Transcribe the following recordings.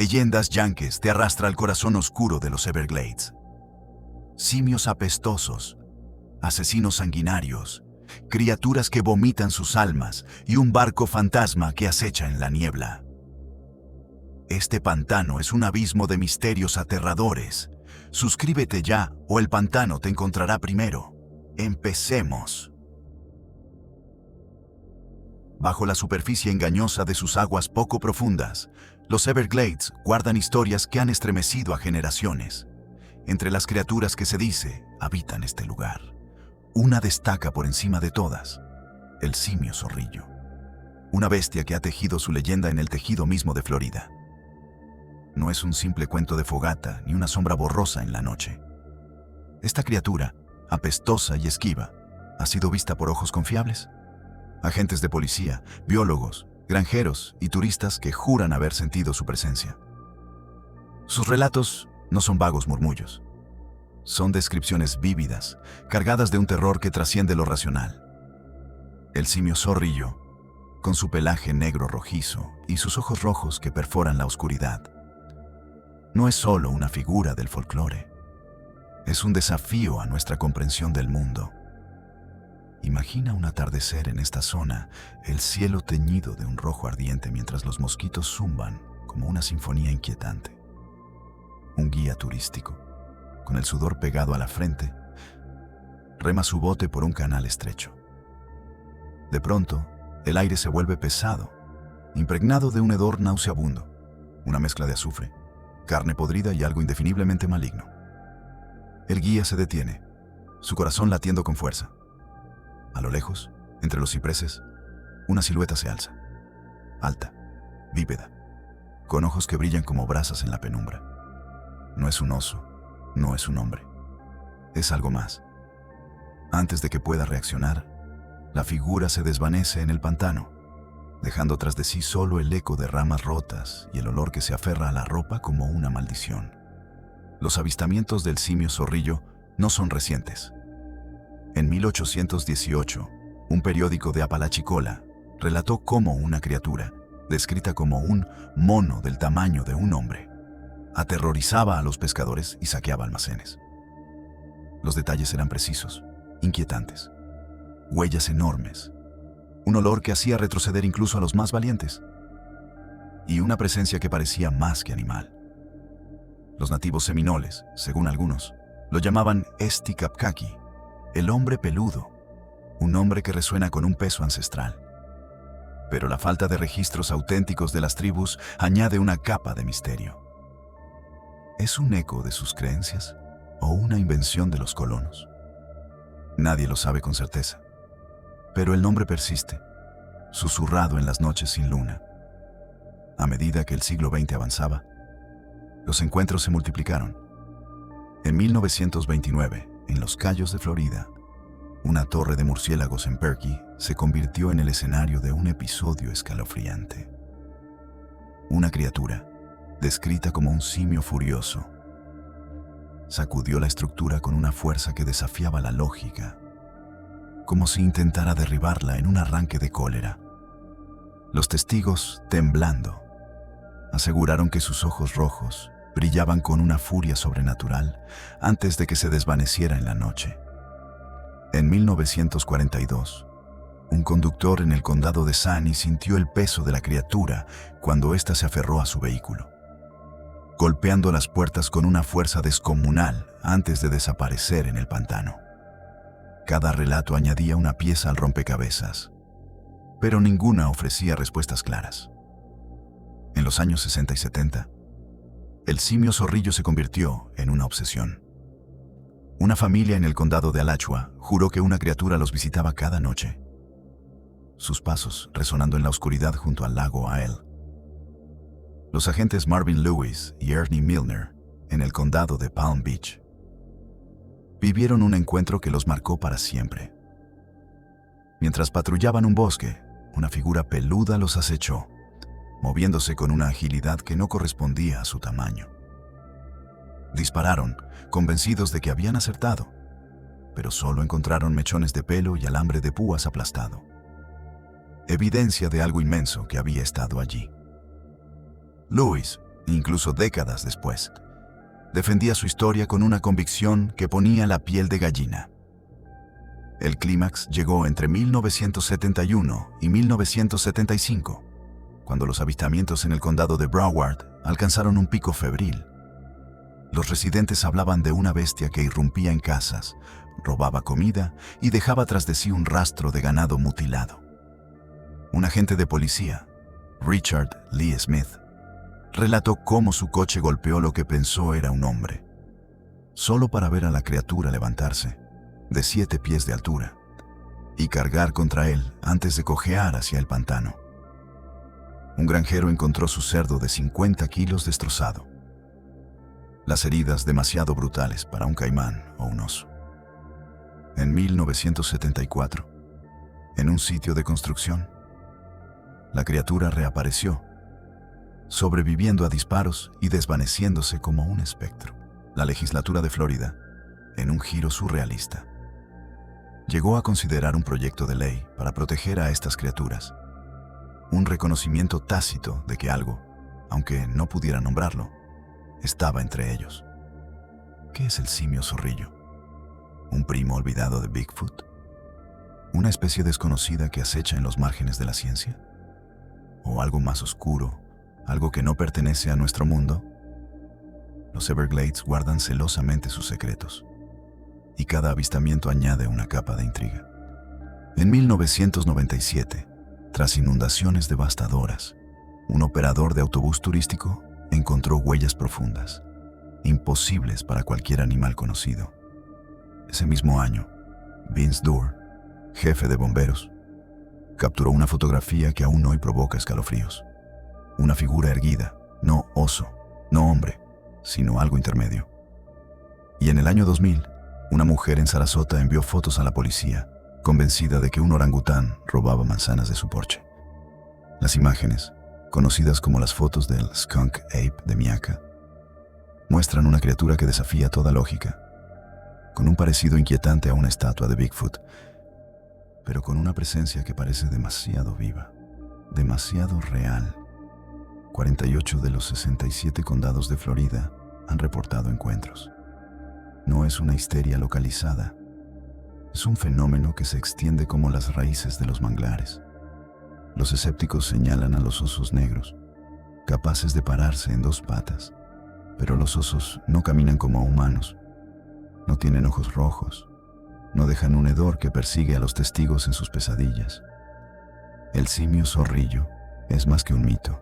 Leyendas yankees te arrastra al corazón oscuro de los Everglades. Simios apestosos, asesinos sanguinarios, criaturas que vomitan sus almas y un barco fantasma que acecha en la niebla. Este pantano es un abismo de misterios aterradores. Suscríbete ya o el pantano te encontrará primero. Empecemos. Bajo la superficie engañosa de sus aguas poco profundas, los Everglades guardan historias que han estremecido a generaciones. Entre las criaturas que se dice habitan este lugar, una destaca por encima de todas: el simio zorrillo. Una bestia que ha tejido su leyenda en el tejido mismo de Florida. No es un simple cuento de fogata ni una sombra borrosa en la noche. Esta criatura, apestosa y esquiva, ha sido vista por ojos confiables. Agentes de policía, biólogos, granjeros y turistas que juran haber sentido su presencia. Sus relatos no son vagos murmullos. Son descripciones vívidas, cargadas de un terror que trasciende lo racional. El simio zorrillo, con su pelaje negro rojizo y sus ojos rojos que perforan la oscuridad, no es solo una figura del folclore. Es un desafío a nuestra comprensión del mundo. Imagina un atardecer en esta zona, el cielo teñido de un rojo ardiente mientras los mosquitos zumban como una sinfonía inquietante. Un guía turístico, con el sudor pegado a la frente, rema su bote por un canal estrecho. De pronto, el aire se vuelve pesado, impregnado de un hedor nauseabundo, una mezcla de azufre, carne podrida y algo indefiniblemente maligno. El guía se detiene, su corazón latiendo con fuerza. A lo lejos, entre los cipreses, una silueta se alza, alta, bípeda, con ojos que brillan como brasas en la penumbra. No es un oso, no es un hombre, es algo más. Antes de que pueda reaccionar, la figura se desvanece en el pantano, dejando tras de sí solo el eco de ramas rotas y el olor que se aferra a la ropa como una maldición. Los avistamientos del simio zorrillo no son recientes. En 1818, un periódico de Apalachicola relató cómo una criatura, descrita como un mono del tamaño de un hombre, aterrorizaba a los pescadores y saqueaba almacenes. Los detalles eran precisos, inquietantes. Huellas enormes, un olor que hacía retroceder incluso a los más valientes, y una presencia que parecía más que animal. Los nativos seminoles, según algunos, lo llamaban Esticapcaqui, el hombre peludo, un nombre que resuena con un peso ancestral. Pero la falta de registros auténticos de las tribus añade una capa de misterio. ¿Es un eco de sus creencias o una invención de los colonos? Nadie lo sabe con certeza. Pero el nombre persiste, susurrado en las noches sin luna. A medida que el siglo XX avanzaba, los encuentros se multiplicaron. En 1929, en Los Cayos de Florida, una torre de murciélagos en Perky se convirtió en el escenario de un episodio escalofriante. Una criatura, descrita como un simio furioso, sacudió la estructura con una fuerza que desafiaba la lógica, como si intentara derribarla en un arranque de cólera. Los testigos, temblando, aseguraron que sus ojos rojos brillaban con una furia sobrenatural antes de que se desvaneciera en la noche. En 1942, un conductor en el condado de Sunny sintió el peso de la criatura cuando ésta se aferró a su vehículo, golpeando las puertas con una fuerza descomunal antes de desaparecer en el pantano. Cada relato añadía una pieza al rompecabezas, pero ninguna ofrecía respuestas claras. En los años 60 y 70, el simio zorrillo se convirtió en una obsesión. Una familia en el condado de Alachua juró que una criatura los visitaba cada noche, sus pasos resonando en la oscuridad junto al lago Ael. Los agentes Marvin Lewis y Ernie Milner, en el condado de Palm Beach, vivieron un encuentro que los marcó para siempre. Mientras patrullaban un bosque, una figura peluda los acechó, moviéndose con una agilidad que no correspondía a su tamaño. Dispararon, convencidos de que habían acertado, pero solo encontraron mechones de pelo y alambre de púas aplastado. Evidencia de algo inmenso que había estado allí. Lewis, incluso décadas después. Defendía su historia con una convicción que ponía la piel de gallina. El clímax llegó entre 1971 y 1975, cuando los avistamientos en el condado de Broward alcanzaron un pico febril. Los residentes hablaban de una bestia que irrumpía en casas, robaba comida y dejaba tras de sí un rastro de ganado mutilado. Un agente de policía, Richard Lee Smith, relató cómo su coche golpeó lo que pensó era un hombre, solo para ver a la criatura levantarse, de 7 pies de altura, y cargar contra él antes de cojear hacia el pantano. Un granjero encontró su cerdo de 50 kilos destrozado. Las heridas demasiado brutales para un caimán o un oso. En 1974, en un sitio de construcción, la criatura reapareció, sobreviviendo a disparos y desvaneciéndose como un espectro. La legislatura de Florida, en un giro surrealista, llegó a considerar un proyecto de ley para proteger a estas criaturas, un reconocimiento tácito de que algo, aunque no pudiera nombrarlo, estaba entre ellos. ¿Qué es el simio zorrillo? ¿Un primo olvidado de Bigfoot? ¿Una especie desconocida que acecha en los márgenes de la ciencia? ¿O algo más oscuro, algo que no pertenece a nuestro mundo? Los Everglades guardan celosamente sus secretos, y cada avistamiento añade una capa de intriga. En 1997, tras inundaciones devastadoras, un operador de autobús turístico encontró huellas profundas, imposibles para cualquier animal conocido. Ese mismo año, Vince Durr, jefe de bomberos, capturó una fotografía que aún hoy provoca escalofríos. Una figura erguida, no oso, no hombre, sino algo intermedio. Y en el año 2000, una mujer en Sarasota envió fotos a la policía, convencida de que un orangután robaba manzanas de su porche. Las imágenes, conocidas como las fotos del Skunk Ape de Miaka, muestran una criatura que desafía toda lógica, con un parecido inquietante a una estatua de Bigfoot, pero con una presencia que parece demasiado viva, demasiado real. 48 de los 67 condados de Florida han reportado encuentros. No es una histeria localizada, es un fenómeno que se extiende como las raíces de los manglares. Los escépticos señalan a los osos negros, capaces de pararse en 2 patas, pero los osos no caminan como humanos, no tienen ojos rojos, no dejan un hedor que persigue a los testigos en sus pesadillas. El simio zorrillo es más que un mito.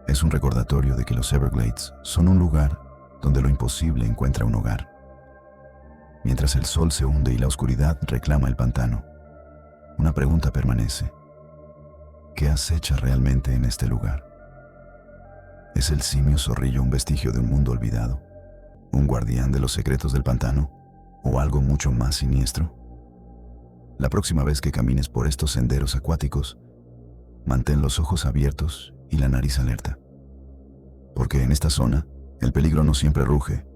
Es un recordatorio de que los Everglades son un lugar donde lo imposible encuentra un hogar. Mientras el sol se hunde y la oscuridad reclama el pantano, una pregunta permanece. ¿Qué acecha realmente en este lugar? ¿Es el simio zorrillo un vestigio de un mundo olvidado? ¿Un guardián de los secretos del pantano? ¿O algo mucho más siniestro? La próxima vez que camines por estos senderos acuáticos, mantén los ojos abiertos y la nariz alerta. Porque en esta zona, el peligro no siempre ruge,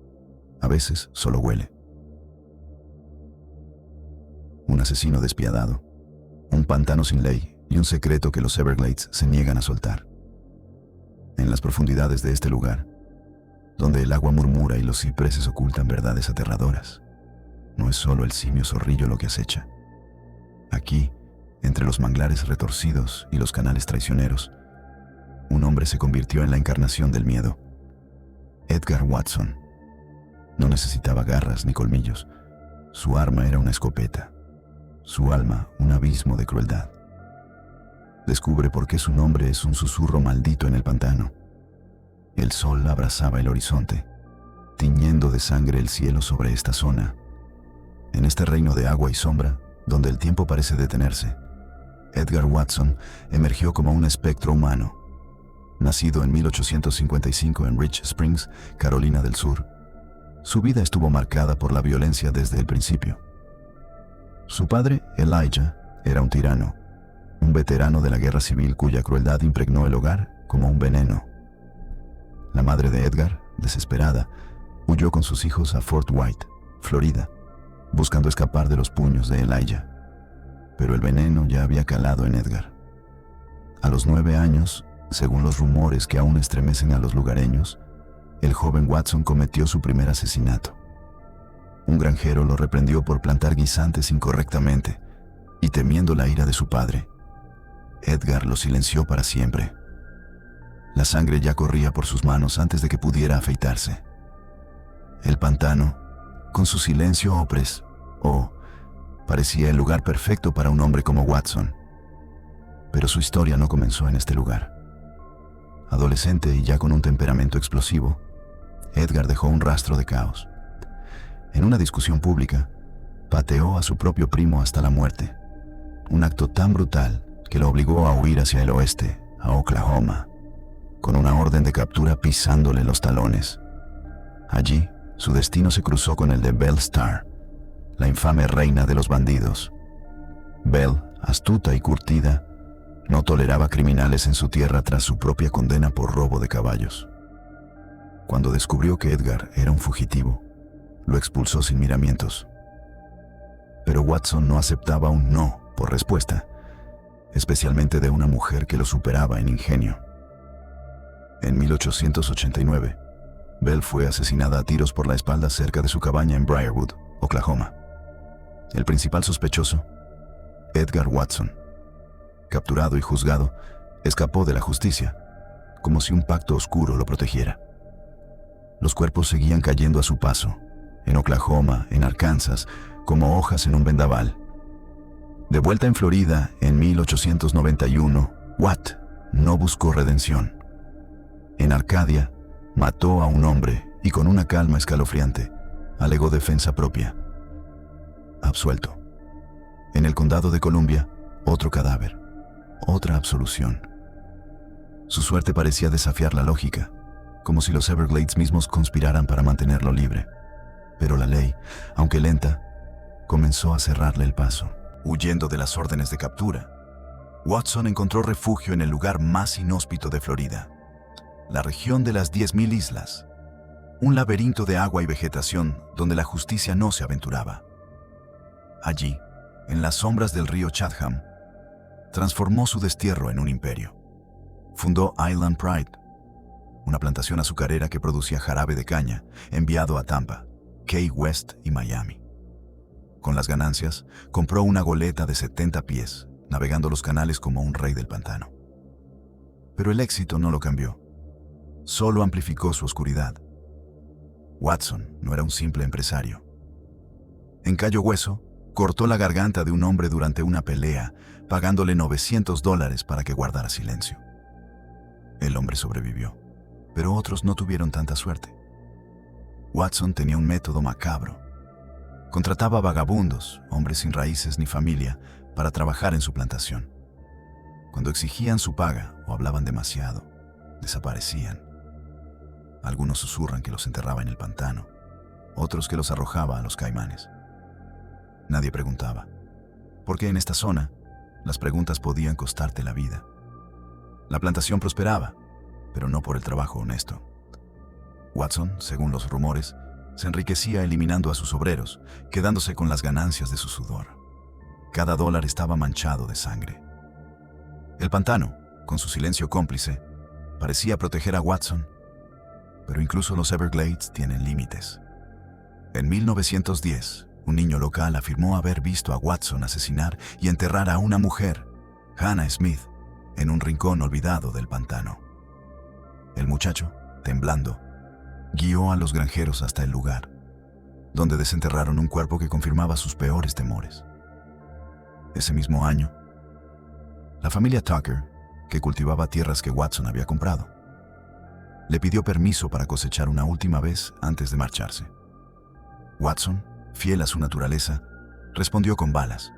a veces solo huele. Un asesino despiadado, un pantano sin ley y un secreto que los Everglades se niegan a soltar. En las profundidades de este lugar, donde el agua murmura y los cipreses ocultan verdades aterradoras, no es solo el simio zorrillo lo que acecha. Aquí, entre los manglares retorcidos y los canales traicioneros, un hombre se convirtió en la encarnación del miedo. Edgar Watson. No necesitaba garras ni colmillos. Su arma era una escopeta. Su alma, un abismo de crueldad. Descubre por qué su nombre es un susurro maldito en el pantano. El sol abrazaba el horizonte, tiñendo de sangre el cielo sobre esta zona. En este reino de agua y sombra, donde el tiempo parece detenerse, Edgar Watson emergió como un espectro humano. Nacido en 1855 en Rich Springs, Carolina del Sur, su vida estuvo marcada por la violencia desde el principio. Su padre, Elijah, era un tirano, un veterano de la guerra civil cuya crueldad impregnó el hogar como un veneno. La madre de Edgar, desesperada, huyó con sus hijos a Fort White, Florida, buscando escapar de los puños de Elijah. Pero el veneno ya había calado en Edgar. A los 9 años, Según los rumores que aún estremecen a los lugareños, el joven Watson cometió su primer asesinato. Un granjero lo reprendió por plantar guisantes incorrectamente y, temiendo la ira de su padre, Edgar lo silenció para siempre. La sangre ya corría por sus manos antes de que pudiera afeitarse. El pantano, con su silencio parecía el lugar perfecto para un hombre como Watson. Pero su historia no comenzó en este lugar. Adolescente y ya con un temperamento explosivo, Edgar dejó un rastro de caos. En una discusión pública, pateó a su propio primo hasta la muerte, un acto tan brutal que lo obligó a huir hacia el oeste, a Oklahoma, con una orden de captura pisándole los talones. Allí, su destino se cruzó con el de Belle Starr, la infame reina de los bandidos. Belle, astuta y curtida, no toleraba criminales en su tierra tras su propia condena por robo de caballos. Cuando descubrió que Edgar era un fugitivo, lo expulsó sin miramientos. Pero Watson no aceptaba un no por respuesta, especialmente de una mujer que lo superaba en ingenio. En 1889, Belle fue asesinada a tiros por la espalda cerca de su cabaña en Briarwood, Oklahoma. El principal sospechoso, Edgar Watson, capturado y juzgado, escapó de la justicia, como si un pacto oscuro lo protegiera. Los cuerpos seguían cayendo a su paso, en Oklahoma, en Arkansas, como hojas en un vendaval. De vuelta en Florida, en 1891, Watt no buscó redención. En Arcadia, mató a un hombre y con una calma escalofriante, alegó defensa propia. Absuelto. En el condado de Columbia, otro cadáver, otra absolución. Su suerte parecía desafiar la lógica, como si los Everglades mismos conspiraran para mantenerlo libre. Pero la ley, aunque lenta, comenzó a cerrarle el paso. Huyendo de las órdenes de captura, Watson encontró refugio en el lugar más inhóspito de Florida, la región de las 10.000 islas, un laberinto de agua y vegetación donde la justicia no se aventuraba. Allí, en las sombras del río Chatham, transformó su destierro en un imperio. Fundó Island Pride, una plantación azucarera que producía jarabe de caña enviado a Tampa, Key West y Miami. Con las ganancias, compró una goleta de 70 pies, navegando los canales como un rey del pantano. Pero el éxito no lo cambió, solo amplificó su oscuridad. Watson no era un simple empresario. En Cayo Hueso, cortó la garganta de un hombre durante una pelea, pagándole $900 para que guardara silencio. El hombre sobrevivió, pero otros no tuvieron tanta suerte. Watson tenía un método macabro. Contrataba vagabundos, hombres sin raíces ni familia, para trabajar en su plantación. Cuando exigían su paga o hablaban demasiado, desaparecían. Algunos susurran que los enterraba en el pantano, otros que los arrojaba a los caimanes. Nadie preguntaba, porque en esta zona las preguntas podían costarte la vida. La plantación prosperaba, pero no por el trabajo honesto. Watson, según los rumores, se enriquecía eliminando a sus obreros, quedándose con las ganancias de su sudor. Cada dólar estaba manchado de sangre. El pantano, con su silencio cómplice, parecía proteger a Watson, pero incluso los Everglades tienen límites. En 1910, un niño local afirmó haber visto a Watson asesinar y enterrar a una mujer, Hannah Smith, en un rincón olvidado del pantano. El muchacho, temblando, guió a los granjeros hasta el lugar, donde desenterraron un cuerpo que confirmaba sus peores temores. Ese mismo año, la familia Tucker, que cultivaba tierras que Watson había comprado, le pidió permiso para cosechar una última vez antes de marcharse. Watson, fiel a su naturaleza, respondió con balas.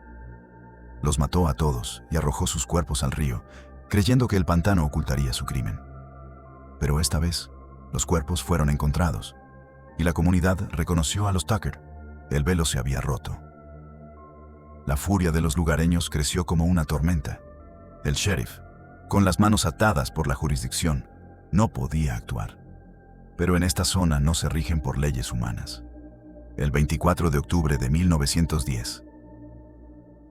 Los mató a todos y arrojó sus cuerpos al río, creyendo que el pantano ocultaría su crimen. Pero esta vez, los cuerpos fueron encontrados, y la comunidad reconoció a los Tucker. El velo se había roto. La furia de los lugareños creció como una tormenta. El sheriff, con las manos atadas por la jurisdicción, no podía actuar. Pero en esta zona no se rigen por leyes humanas. El 24 de octubre de 1910,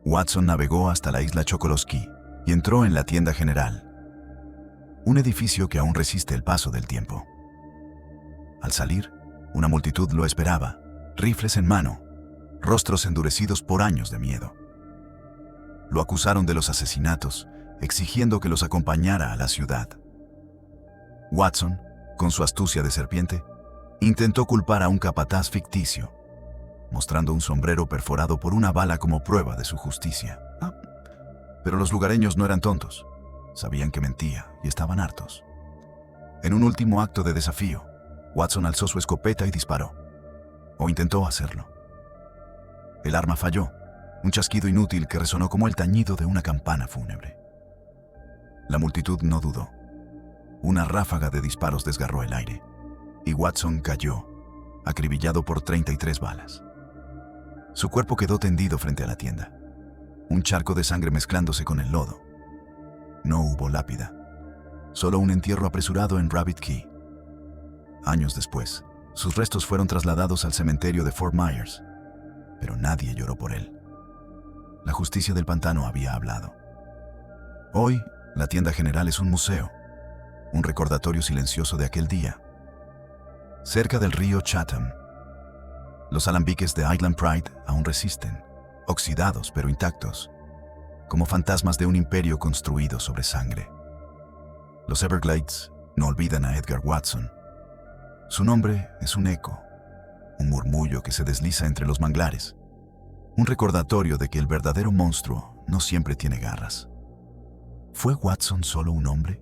Watson navegó hasta la isla Chokoloskee y entró en la tienda general. Un edificio que aún resiste el paso del tiempo. Al salir, una multitud lo esperaba, rifles en mano, rostros endurecidos por años de miedo. Lo acusaron de los asesinatos, exigiendo que los acompañara a la ciudad. Watson, con su astucia de serpiente, intentó culpar a un capataz ficticio, mostrando un sombrero perforado por una bala como prueba de su justicia. Pero los lugareños no eran tontos. Sabían que mentía y estaban hartos. En un último acto de desafío, Watson alzó su escopeta y disparó. O intentó hacerlo. El arma falló, un chasquido inútil que resonó como el tañido de una campana fúnebre. La multitud no dudó. Una ráfaga de disparos desgarró el aire, y Watson cayó, acribillado por 33 balas. Su cuerpo quedó tendido frente a la tienda, un charco de sangre mezclándose con el lodo. No hubo lápida, solo un entierro apresurado en Rabbit Key. Años después, sus restos fueron trasladados al cementerio de Fort Myers, pero nadie lloró por él. La justicia del pantano había hablado. Hoy, la tienda general es un museo, un recordatorio silencioso de aquel día. Cerca del río Chatham, los alambiques de Island Pride aún resisten, oxidados pero intactos, como fantasmas de un imperio construido sobre sangre. Los Everglades no olvidan a Edgar Watson. Su nombre es un eco, un murmullo que se desliza entre los manglares, un recordatorio de que el verdadero monstruo no siempre tiene garras. ¿Fue Watson solo un hombre?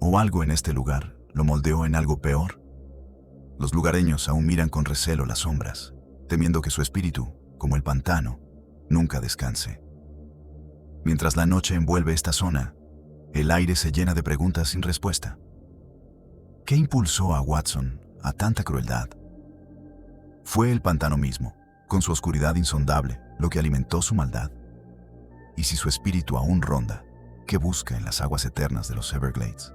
¿O algo en este lugar lo moldeó en algo peor? Los lugareños aún miran con recelo las sombras, temiendo que su espíritu, como el pantano, nunca descanse. Mientras la noche envuelve esta zona, el aire se llena de preguntas sin respuesta. ¿Qué impulsó a Watson a tanta crueldad? ¿Fue el pantano mismo, con su oscuridad insondable, lo que alimentó su maldad? Y si su espíritu aún ronda, ¿qué busca en las aguas eternas de los Everglades?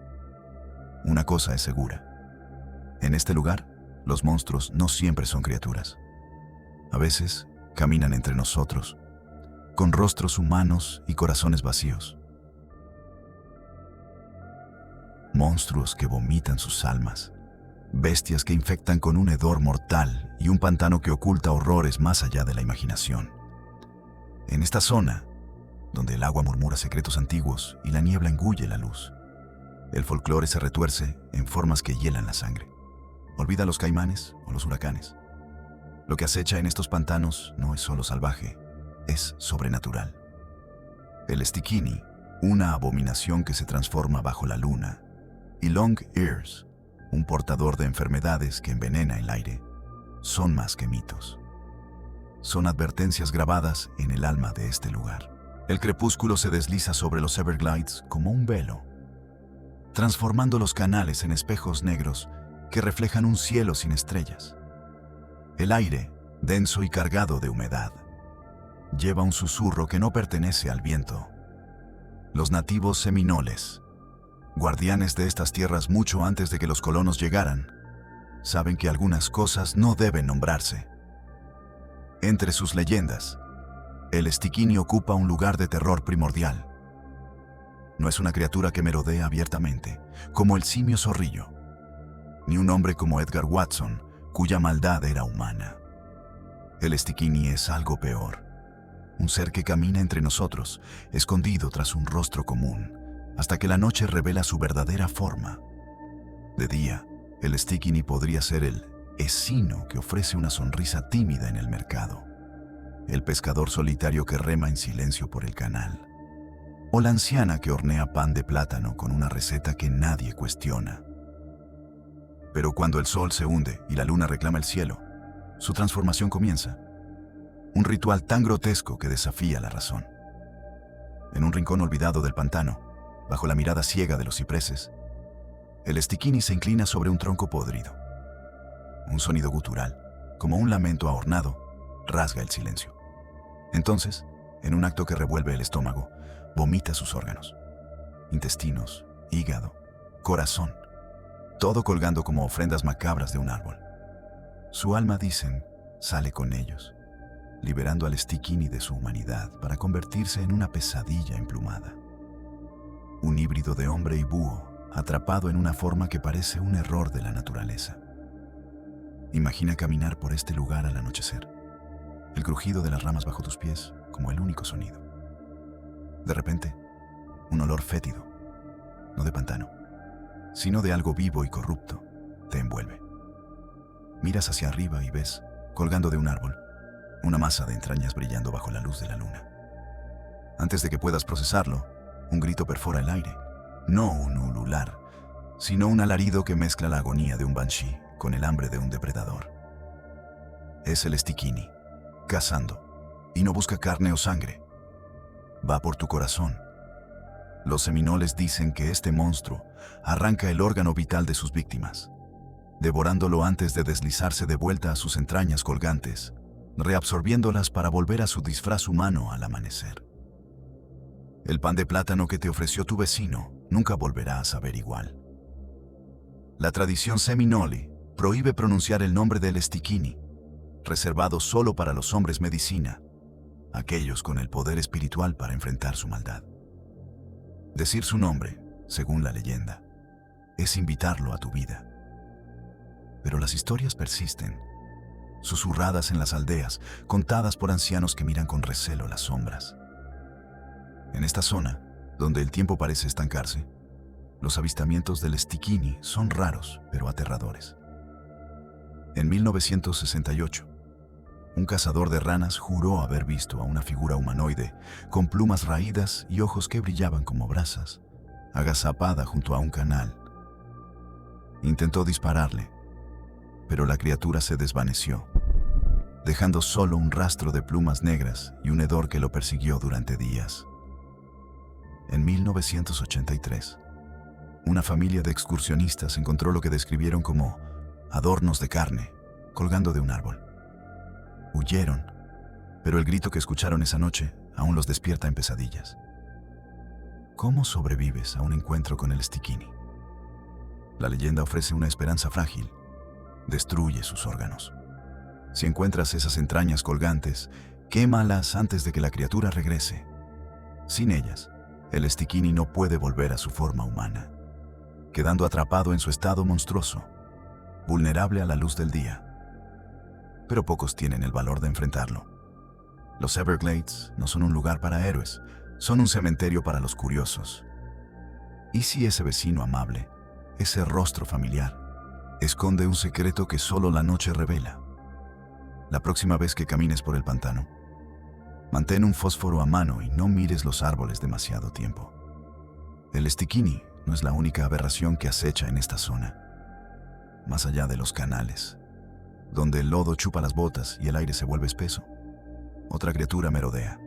Una cosa es segura. En este lugar, los monstruos no siempre son criaturas. A veces, caminan entre nosotros, con rostros humanos y corazones vacíos. Monstruos que vomitan sus almas, bestias que infectan con un hedor mortal y un pantano que oculta horrores más allá de la imaginación. En esta zona, donde el agua murmura secretos antiguos y la niebla engulle la luz, el folclore se retuerce en formas que hielan la sangre. Olvida los caimanes o los huracanes. Lo que acecha en estos pantanos no es solo salvaje, es sobrenatural. El Stickini, una abominación que se transforma bajo la luna, y Long Ears, un portador de enfermedades que envenena el aire, son más que mitos. Son advertencias grabadas en el alma de este lugar. El crepúsculo se desliza sobre los Everglades como un velo, transformando los canales en espejos negros que reflejan un cielo sin estrellas. El aire, denso y cargado de humedad, lleva un susurro que no pertenece al viento. Los nativos seminoles, guardianes de estas tierras mucho antes de que los colonos llegaran, saben que algunas cosas no deben nombrarse. Entre sus leyendas, el Stickini ocupa un lugar de terror primordial. No es una criatura que merodea abiertamente, como el simio zorrillo, ni un hombre como Edgar Watson, cuya maldad era humana. El Stickini es algo peor, un ser que camina entre nosotros, escondido tras un rostro común, hasta que la noche revela su verdadera forma. De día, el Stickini podría ser el escino que ofrece una sonrisa tímida en el mercado, el pescador solitario que rema en silencio por el canal, o la anciana que hornea pan de plátano con una receta que nadie cuestiona. Pero cuando el sol se hunde y la luna reclama el cielo, su transformación comienza. Un ritual tan grotesco que desafía la razón. En un rincón olvidado del pantano, bajo la mirada ciega de los cipreses, el Stickini se inclina sobre un tronco podrido. Un sonido gutural, como un lamento ahornado, rasga el silencio. Entonces, en un acto que revuelve el estómago, vomita sus órganos, intestinos, hígado, corazón, todo colgando como ofrendas macabras de un árbol. Su alma, dicen, sale con ellos, liberando al Stickini de su humanidad para convertirse en una pesadilla emplumada. Un híbrido de hombre y búho atrapado en una forma que parece un error de la naturaleza. Imagina caminar por este lugar al anochecer, el crujido de las ramas bajo tus pies como el único sonido. De repente, un olor fétido, no de pantano, sino de algo vivo y corrupto, te envuelve. Miras hacia arriba y ves, colgando de un árbol, una masa de entrañas brillando bajo la luz de la luna. Antes de que puedas procesarlo, un grito perfora el aire. No un ulular, sino un alarido que mezcla la agonía de un banshee con el hambre de un depredador. Es el Stikini, cazando, y no busca carne o sangre. Va por tu corazón. Los seminoles dicen que este monstruo arranca el órgano vital de sus víctimas, devorándolo antes de deslizarse de vuelta a sus entrañas colgantes, reabsorbiéndolas para volver a su disfraz humano al amanecer. El pan de plátano que te ofreció tu vecino nunca volverá a saber igual. La tradición seminole prohíbe pronunciar el nombre del Stikini, reservado solo para los hombres medicina, aquellos con el poder espiritual para enfrentar su maldad. Decir su nombre, según la leyenda, es invitarlo a tu vida. Pero las historias persisten, susurradas en las aldeas, contadas por ancianos que miran con recelo las sombras. En esta zona, donde el tiempo parece estancarse, los avistamientos del Stikini son raros, pero aterradores. En 1968, un cazador de ranas juró haber visto a una figura humanoide con plumas raídas y ojos que brillaban como brasas, agazapada junto a un canal. Intentó dispararle, pero la criatura se desvaneció, dejando solo un rastro de plumas negras y un hedor que lo persiguió durante días. En 1983, una familia de excursionistas encontró lo que describieron como adornos de carne colgando de un árbol. Huyeron, pero el grito que escucharon esa noche aún los despierta en pesadillas. ¿Cómo sobrevives a un encuentro con el Stikini? La leyenda ofrece una esperanza frágil. Destruye sus órganos. Si encuentras esas entrañas colgantes, quémalas antes de que la criatura regrese. Sin ellas, el Stikini no puede volver a su forma humana, quedando atrapado en su estado monstruoso, vulnerable a la luz del día. Pero pocos tienen el valor de enfrentarlo. Los Everglades no son un lugar para héroes, son un cementerio para los curiosos. ¿Y si ese vecino amable, ese rostro familiar, esconde un secreto que solo la noche revela? La próxima vez que camines por el pantano, mantén un fósforo a mano y no mires los árboles demasiado tiempo. El Stikini no es la única aberración que acecha en esta zona. Más allá de los canales, donde el lodo chupa las botas y el aire se vuelve espeso, otra criatura merodea.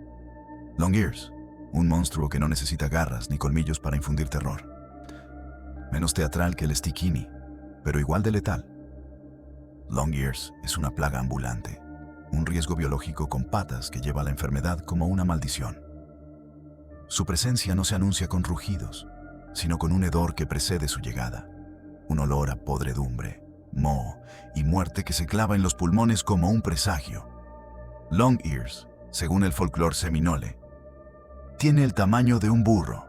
Long Ears, un monstruo que no necesita garras ni colmillos para infundir terror. Menos teatral que el Stikini, pero igual de letal. Long Ears es una plaga ambulante, un riesgo biológico con patas que lleva a la enfermedad como una maldición. Su presencia no se anuncia con rugidos, sino con un hedor que precede su llegada, un olor a podredumbre, moho y muerte que se clava en los pulmones como un presagio. Long Ears, según el folclore seminole, tiene el tamaño de un burro,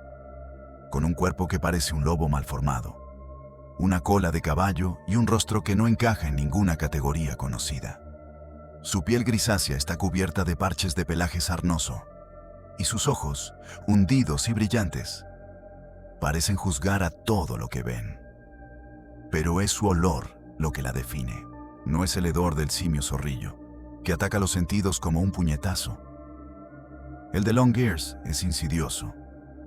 con un cuerpo que parece un lobo malformado, una cola de caballo y un rostro que no encaja en ninguna categoría conocida. Su piel grisácea está cubierta de parches de pelaje sarnoso, y sus ojos, hundidos y brillantes, parecen juzgar a todo lo que ven. Pero es su olor lo que la define. No es el hedor del simio zorrillo, que ataca los sentidos como un puñetazo. El de Long Ears es insidioso,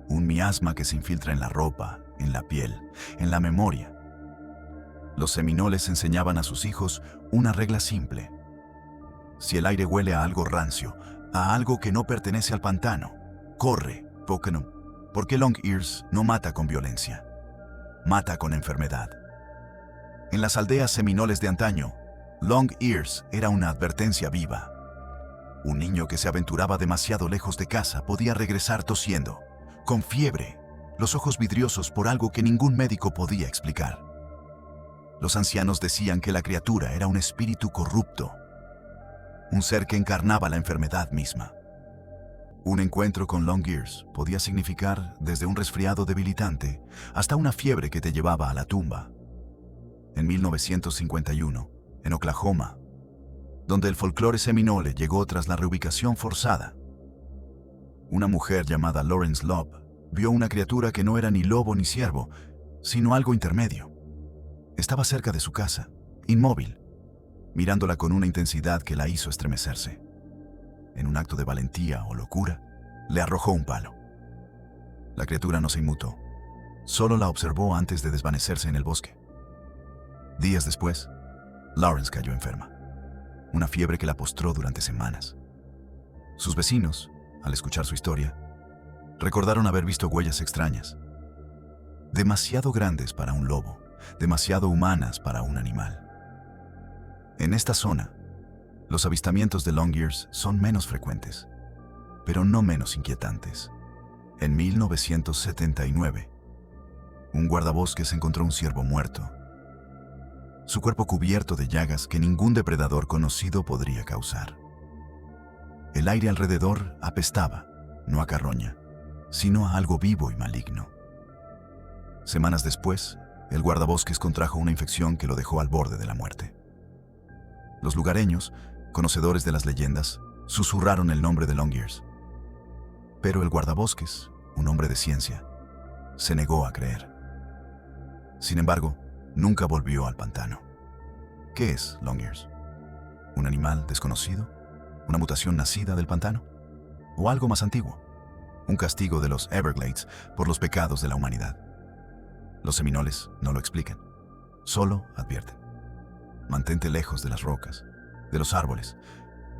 un miasma que se infiltra en la ropa, en la piel, en la memoria. Los seminoles enseñaban a sus hijos una regla simple. Si el aire huele a algo rancio, a algo que no pertenece al pantano, corre, porque Long Ears no mata con violencia, mata con enfermedad. En las aldeas seminoles de antaño, Long Ears era una advertencia viva. Un niño que se aventuraba demasiado lejos de casa podía regresar tosiendo, con fiebre, los ojos vidriosos por algo que ningún médico podía explicar. Los ancianos decían que la criatura era un espíritu corrupto, un ser que encarnaba la enfermedad misma. Un encuentro con Longears podía significar desde un resfriado debilitante hasta una fiebre que te llevaba a la tumba. En 1951, en Oklahoma, donde el folclore seminole llegó tras la reubicación forzada, una mujer llamada Lawrence Love vio una criatura que no era ni lobo ni ciervo, sino algo intermedio. Estaba cerca de su casa, inmóvil, mirándola con una intensidad que la hizo estremecerse. En un acto de valentía o locura, le arrojó un palo. La criatura no se inmutó, solo la observó antes de desvanecerse en el bosque. Días después, Lawrence cayó enferma, una fiebre que la postró durante semanas. Sus vecinos, al escuchar su historia, recordaron haber visto huellas extrañas, demasiado grandes para un lobo, demasiado humanas para un animal. En esta zona, los avistamientos de Longears son menos frecuentes, pero no menos inquietantes. En 1979, un guardabosques encontró un ciervo muerto, su cuerpo cubierto de llagas que ningún depredador conocido podría causar. El aire alrededor apestaba, no a carroña, sino a algo vivo y maligno. Semanas después, el guardabosques contrajo una infección que lo dejó al borde de la muerte. Los lugareños, conocedores de las leyendas, susurraron el nombre de Longears. Pero el guardabosques, un hombre de ciencia, se negó a creer. Sin embargo, nunca volvió al pantano. ¿Qué es Longears? ¿Un animal desconocido? ¿Una mutación nacida del pantano? ¿O algo más antiguo? Un castigo de los Everglades por los pecados de la humanidad. Los seminoles no lo explican, solo advierten. Mantente lejos de las rocas, de los árboles,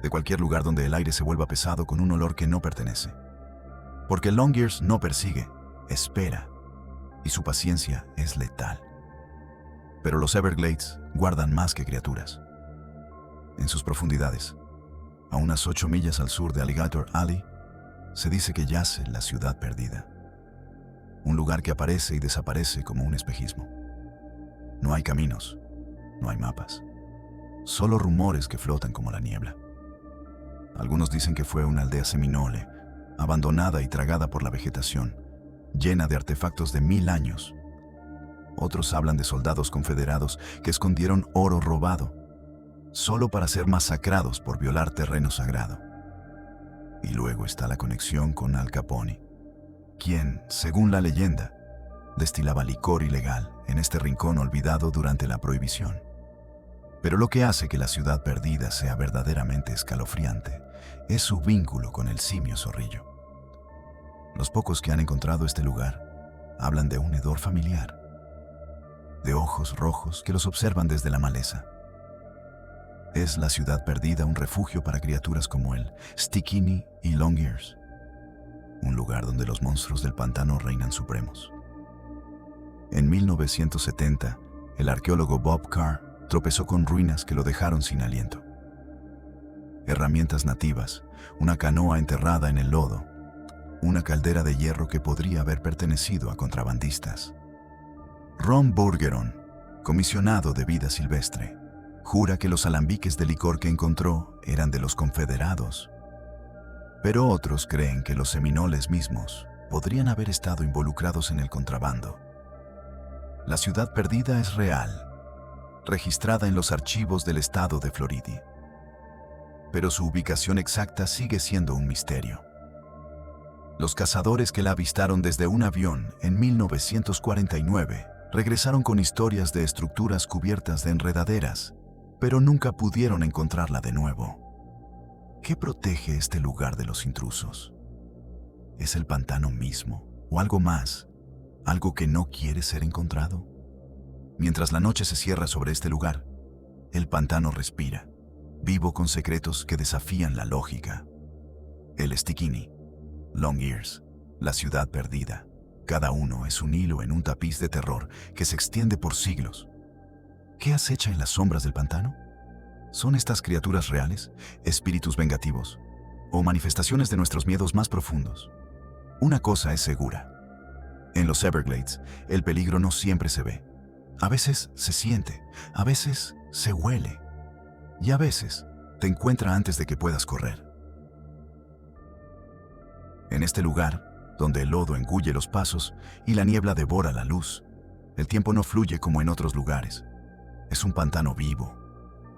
de cualquier lugar donde el aire se vuelva pesado con un olor que no pertenece. Porque Longears no persigue, espera, y su paciencia es letal. Pero los Everglades guardan más que criaturas. En sus profundidades, a unas 8 millas al sur de Alligator Alley, se dice que yace la ciudad perdida. Un lugar que aparece y desaparece como un espejismo. No hay caminos, no hay mapas, solo rumores que flotan como la niebla. Algunos dicen que fue una aldea seminole, abandonada y tragada por la vegetación, llena de artefactos de 1000 años. Otros hablan de soldados confederados que escondieron oro robado, solo para ser masacrados por violar terreno sagrado. Y luego está la conexión con Al Capone, quien, según la leyenda, destilaba licor ilegal en este rincón olvidado durante la Prohibición. Pero lo que hace que la ciudad perdida sea verdaderamente escalofriante es su vínculo con el simio zorrillo. Los pocos que han encontrado este lugar hablan de un hedor familiar, de ojos rojos que los observan desde la maleza. Es la ciudad perdida un refugio para criaturas como el Stikini y Longears, un lugar donde los monstruos del pantano reinan supremos. En 1970, el arqueólogo Bob Carr tropezó con ruinas que lo dejaron sin aliento. Herramientas nativas, una canoa enterrada en el lodo, una caldera de hierro que podría haber pertenecido a contrabandistas. Ron Burgeron, comisionado de vida silvestre, jura que los alambiques de licor que encontró eran de los confederados. Pero otros creen que los seminoles mismos podrían haber estado involucrados en el contrabando. La ciudad perdida es real, registrada en los archivos del estado de Florida. Pero su ubicación exacta sigue siendo un misterio. Los cazadores que la avistaron desde un avión en 1949 regresaron con historias de estructuras cubiertas de enredaderas, pero nunca pudieron encontrarla de nuevo. ¿Qué protege este lugar de los intrusos? ¿Es el pantano mismo o algo más, algo que no quiere ser encontrado? Mientras la noche se cierra sobre este lugar, el pantano respira, vivo con secretos que desafían la lógica. El Stikini, Longears, la ciudad perdida, cada uno es un hilo en un tapiz de terror que se extiende por siglos. ¿Qué acecha en las sombras del pantano? ¿Son estas criaturas reales, espíritus vengativos, o manifestaciones de nuestros miedos más profundos? Una cosa es segura. En los Everglades, el peligro no siempre se ve. A veces se siente, a veces se huele, y a veces te encuentra antes de que puedas correr. En este lugar, donde el lodo engulle los pasos y la niebla devora la luz, el tiempo no fluye como en otros lugares. Es un pantano vivo,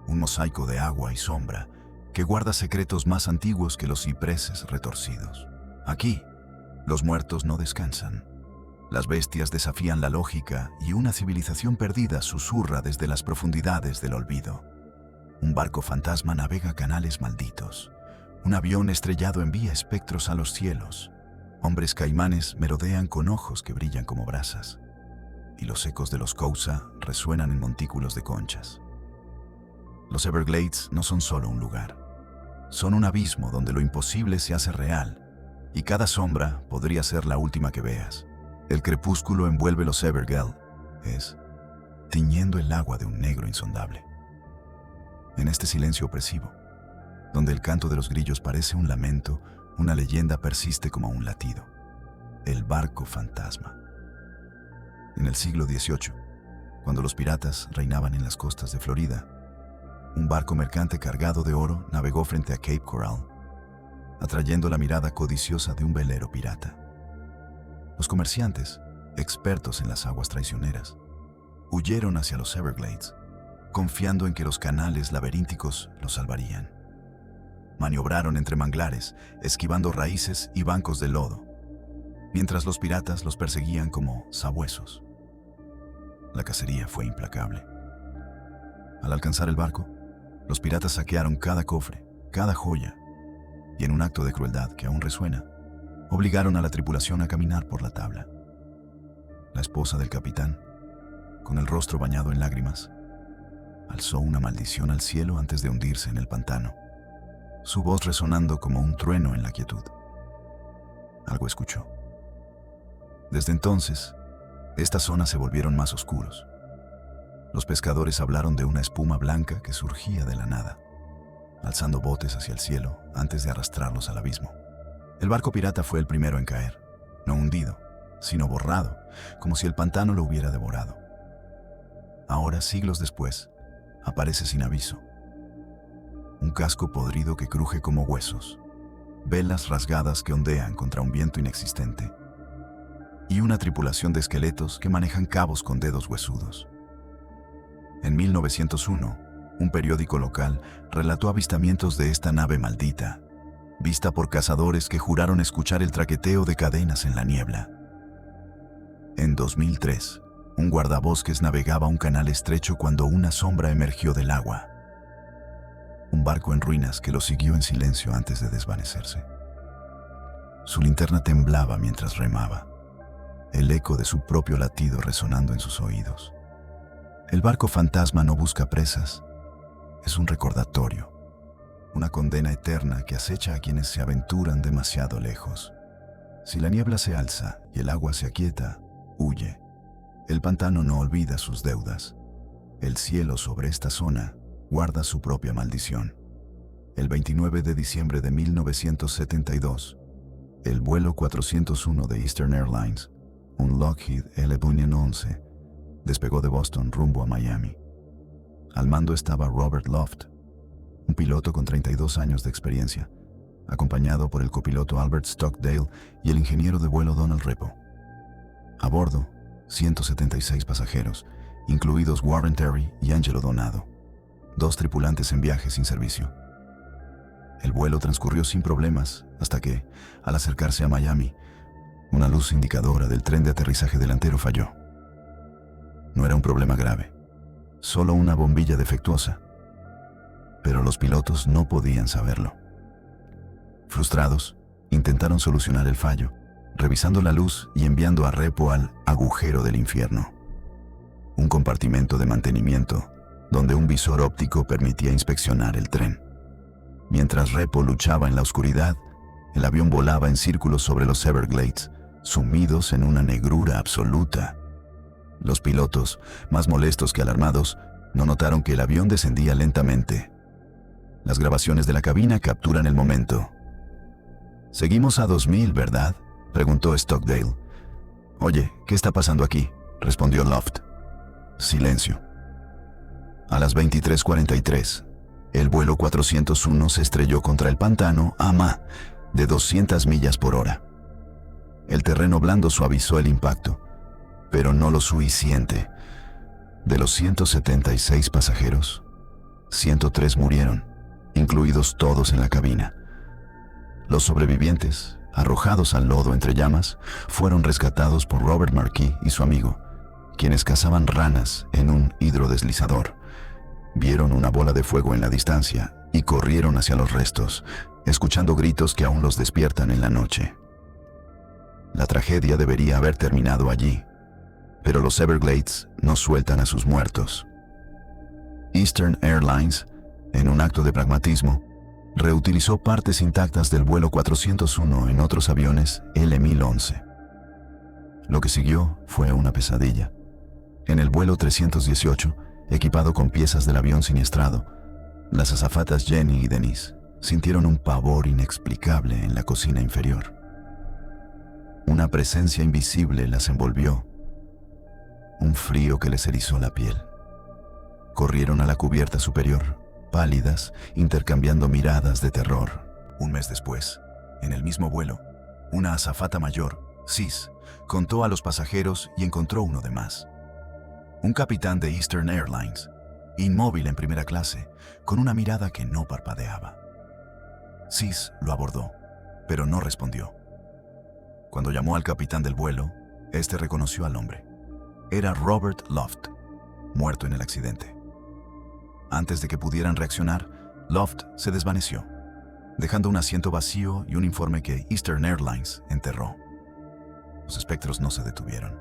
un mosaico de agua y sombra que guarda secretos más antiguos que los cipreses retorcidos. Aquí, los muertos no descansan. Las bestias desafían la lógica y una civilización perdida susurra desde las profundidades del olvido. Un barco fantasma navega canales malditos. Un avión estrellado envía espectros a los cielos. Hombres caimanes merodean con ojos que brillan como brasas. Y los ecos de los Kousa resuenan en montículos de conchas. Los Everglades no son solo un lugar. Son un abismo donde lo imposible se hace real, y cada sombra podría ser la última que veas. El crepúsculo envuelve los Everglades, tiñendo el agua de un negro insondable. En este silencio opresivo, donde el canto de los grillos parece un lamento, una leyenda persiste como un latido. El barco fantasma. En el siglo XVIII, cuando los piratas reinaban en las costas de Florida, un barco mercante cargado de oro navegó frente a Cape Coral, atrayendo la mirada codiciosa de un velero pirata. Los comerciantes, expertos en las aguas traicioneras, huyeron hacia los Everglades, confiando en que los canales laberínticos los salvarían. Maniobraron entre manglares, esquivando raíces y bancos de lodo, mientras los piratas los perseguían como sabuesos. La cacería fue implacable. Al alcanzar el barco, los piratas saquearon cada cofre, cada joya, y en un acto de crueldad que aún resuena, obligaron a la tripulación a caminar por la tabla. La esposa del capitán, con el rostro bañado en lágrimas, alzó una maldición al cielo antes de hundirse en el pantano, su voz resonando como un trueno en la quietud. Algo escuchó. Desde entonces, estas zonas se volvieron más oscuros. Los pescadores hablaron de una espuma blanca que surgía de la nada, alzando botes hacia el cielo antes de arrastrarlos al abismo. El barco pirata fue el primero en caer, no hundido, sino borrado, como si el pantano lo hubiera devorado. Ahora, siglos después, aparece sin aviso. Un casco podrido que cruje como huesos, velas rasgadas que ondean contra un viento inexistente, y una tripulación de esqueletos que manejan cabos con dedos huesudos. En 1901, un periódico local relató avistamientos de esta nave maldita, vista por cazadores que juraron escuchar el traqueteo de cadenas en la niebla. En 2003, un guardabosques navegaba un canal estrecho cuando una sombra emergió del agua. Un barco en ruinas que lo siguió en silencio antes de desvanecerse. Su linterna temblaba mientras remaba, el eco de su propio latido resonando en sus oídos. El barco fantasma no busca presas, es un recordatorio, una condena eterna que acecha a quienes se aventuran demasiado lejos. Si la niebla se alza y el agua se aquieta, huye. El pantano no olvida sus deudas. El cielo sobre esta zona guarda su propia maldición. El 29 de diciembre de 1972, el vuelo 401 de Eastern Airlines, un Lockheed L-Bunyan 11, despegó de Boston rumbo a Miami. Al mando estaba Robert Loft, un piloto con 32 años de experiencia, acompañado por el copiloto Albert Stockdale y el ingeniero de vuelo Donald Repo. A bordo, 176 pasajeros, incluidos Warren Terry y Angelo Donado, 2 tripulantes en viaje sin servicio. El vuelo transcurrió sin problemas hasta que, al acercarse a Miami, una luz indicadora del tren de aterrizaje delantero falló. No era un problema grave, solo una bombilla defectuosa, pero los pilotos no podían saberlo. Frustrados, intentaron solucionar el fallo, revisando la luz y enviando a Repo al agujero del infierno, un compartimento de mantenimiento donde un visor óptico permitía inspeccionar el tren. Mientras Repo luchaba en la oscuridad, el avión volaba en círculos sobre los Everglades, sumidos en una negrura absoluta. Los pilotos, más molestos que alarmados, no notaron que el avión descendía lentamente. Las grabaciones de la cabina capturan el momento. «Seguimos a 2000, ¿verdad?», preguntó Stockdale. «Oye, ¿qué está pasando aquí?», respondió Loft. Silencio. A las 23:43, el vuelo 401 se estrelló contra el pantano a más de 200 millas por hora. El terreno blando suavizó el impacto, pero no lo suficiente. De los 176 pasajeros, 103 murieron, incluidos todos en la cabina. Los sobrevivientes, arrojados al lodo entre llamas, fueron rescatados por Robert Marquis y su amigo, quienes cazaban ranas en un hidrodeslizador. Vieron una bola de fuego en la distancia y corrieron hacia los restos, escuchando gritos que aún los despiertan en la noche. La tragedia debería haber terminado allí, pero los Everglades no sueltan a sus muertos. Eastern Airlines, en un acto de pragmatismo, reutilizó partes intactas del vuelo 401 en otros aviones L-1011. Lo que siguió fue una pesadilla. En el vuelo 318, equipado con piezas del avión siniestrado, las azafatas Jenny y Denise sintieron un pavor inexplicable en la cocina inferior. Una presencia invisible las envolvió, un frío que les erizó la piel. Corrieron a la cubierta superior, pálidas, intercambiando miradas de terror. Un mes después, en el mismo vuelo, una azafata mayor, Sis, contó a los pasajeros y encontró uno de más. Un capitán de Eastern Airlines, inmóvil en primera clase, con una mirada que no parpadeaba. Sis lo abordó, pero no respondió. Cuando llamó al capitán del vuelo, este reconoció al hombre. Era Robert Loft, muerto en el accidente. Antes de que pudieran reaccionar, Loft se desvaneció, dejando un asiento vacío y un informe que Eastern Airlines enterró. Los espectros no se detuvieron.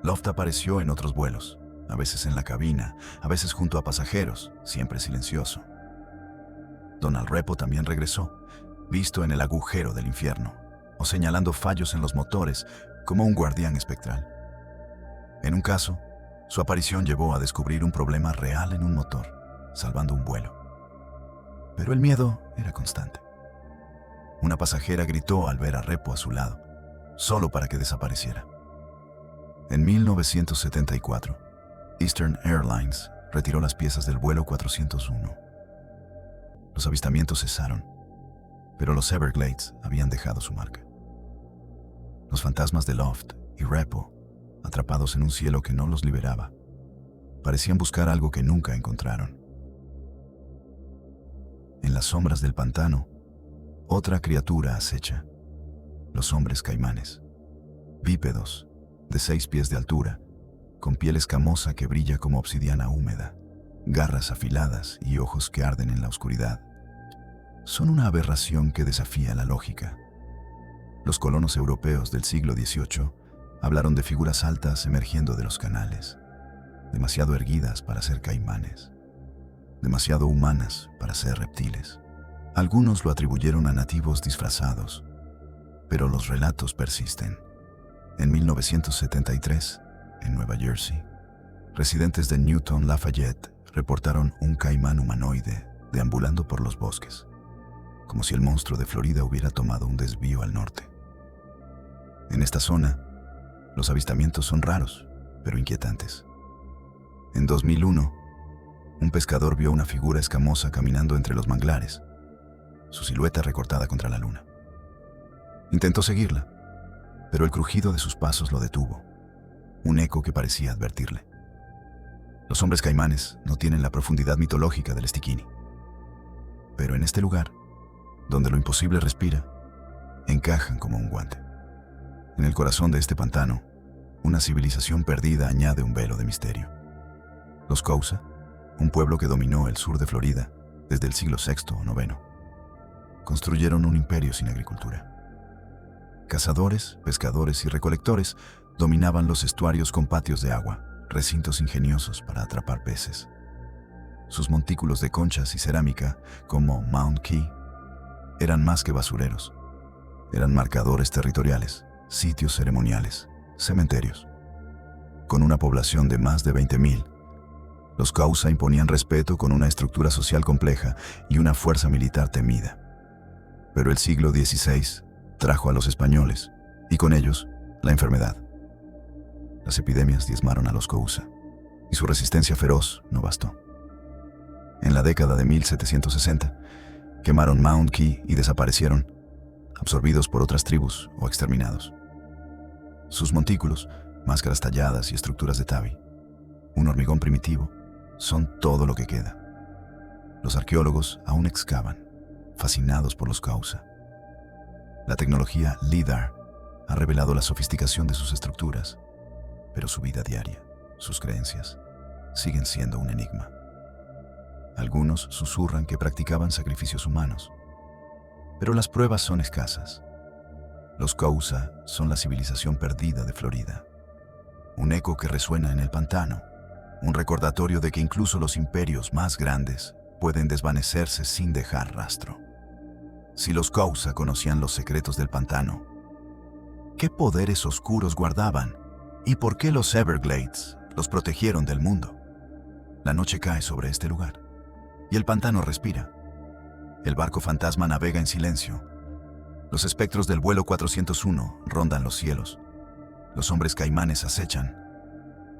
Loft apareció en otros vuelos, a veces en la cabina, a veces junto a pasajeros, siempre silencioso. Donald Repo también regresó, visto en el agujero del infierno, o señalando fallos en los motores como un guardián espectral. En un caso, su aparición llevó a descubrir un problema real en un motor, salvando un vuelo. Pero el miedo era constante. Una pasajera gritó al ver a Repo a su lado, solo para que desapareciera. En 1974, Eastern Airlines retiró las piezas del vuelo 401. Los avistamientos cesaron, pero los Everglades habían dejado su marca. Los fantasmas de Loft y Repo, atrapados en un cielo que no los liberaba, parecían buscar algo que nunca encontraron. En las sombras del pantano, otra criatura acecha: los hombres caimanes, bípedos, de 6 pies de altura, con piel escamosa que brilla como obsidiana húmeda, garras afiladas y ojos que arden en la oscuridad. Son una aberración que desafía la lógica. Los colonos europeos del siglo XVIII hablaron de figuras altas emergiendo de los canales, demasiado erguidas para ser caimanes, demasiado humanas para ser reptiles. Algunos lo atribuyeron a nativos disfrazados, pero los relatos persisten. En 1973, en Nueva Jersey, residentes de Newton Lafayette reportaron un caimán humanoide deambulando por los bosques, como si el monstruo de Florida hubiera tomado un desvío al norte. En esta zona, los avistamientos son raros, pero inquietantes. En 2001, un pescador vio una figura escamosa caminando entre los manglares, su silueta recortada contra la luna. Intentó seguirla, pero el crujido de sus pasos lo detuvo, un eco que parecía advertirle. Los hombres caimanes no tienen la profundidad mitológica del Stickini, pero en este lugar, donde lo imposible respira, encajan como un guante. En el corazón de este pantano, una civilización perdida añade un velo de misterio. Los Causa, un pueblo que dominó el sur de Florida desde el siglo VI o IX, construyeron un imperio sin agricultura. Cazadores, pescadores y recolectores dominaban los estuarios con patios de agua, recintos ingeniosos para atrapar peces. Sus montículos de conchas y cerámica, como Mount Key, eran más que basureros. Eran marcadores territoriales, sitios ceremoniales, cementerios. Con una población de más de 20,000, los Causa imponían respeto con una estructura social compleja y una fuerza militar temida. Pero el siglo XVI trajo a los españoles, y con ellos, la enfermedad. Las epidemias diezmaron a los Causa, y su resistencia feroz no bastó. En la década de 1760, quemaron Mount Key y desaparecieron, absorbidos por otras tribus o exterminados. Sus montículos, máscaras talladas y estructuras de tabi, un hormigón primitivo, son todo lo que queda. Los arqueólogos aún excavan, fascinados por los causa. La tecnología LIDAR ha revelado la sofisticación de sus estructuras, pero su vida diaria, sus creencias, siguen siendo un enigma. Algunos susurran que practicaban sacrificios humanos, pero las pruebas son escasas. Los Causa son la civilización perdida de Florida, un eco que resuena en el pantano, un recordatorio de que incluso los imperios más grandes pueden desvanecerse sin dejar rastro. Si los Causa conocían los secretos del pantano, ¿qué poderes oscuros guardaban? ¿Y por qué los Everglades los protegieron del mundo? La noche cae sobre este lugar, y el pantano respira. El barco fantasma navega en silencio. Los espectros del vuelo 401 rondan los cielos. Los hombres caimanes acechan,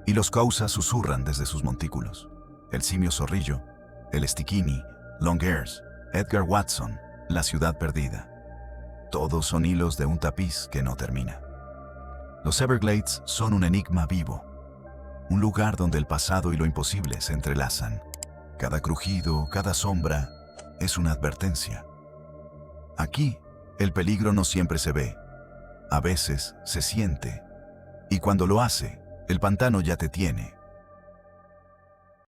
y los Causa susurran desde sus montículos. El simio zorrillo, el Stickini, Long Ears, Edgar Watson, la ciudad perdida. Todos son hilos de un tapiz que no termina. Los Everglades son un enigma vivo, un lugar donde el pasado y lo imposible se entrelazan. Cada crujido, cada sombra, es una advertencia. Aquí, el peligro no siempre se ve, a veces se siente, y cuando lo hace, el pantano ya te tiene,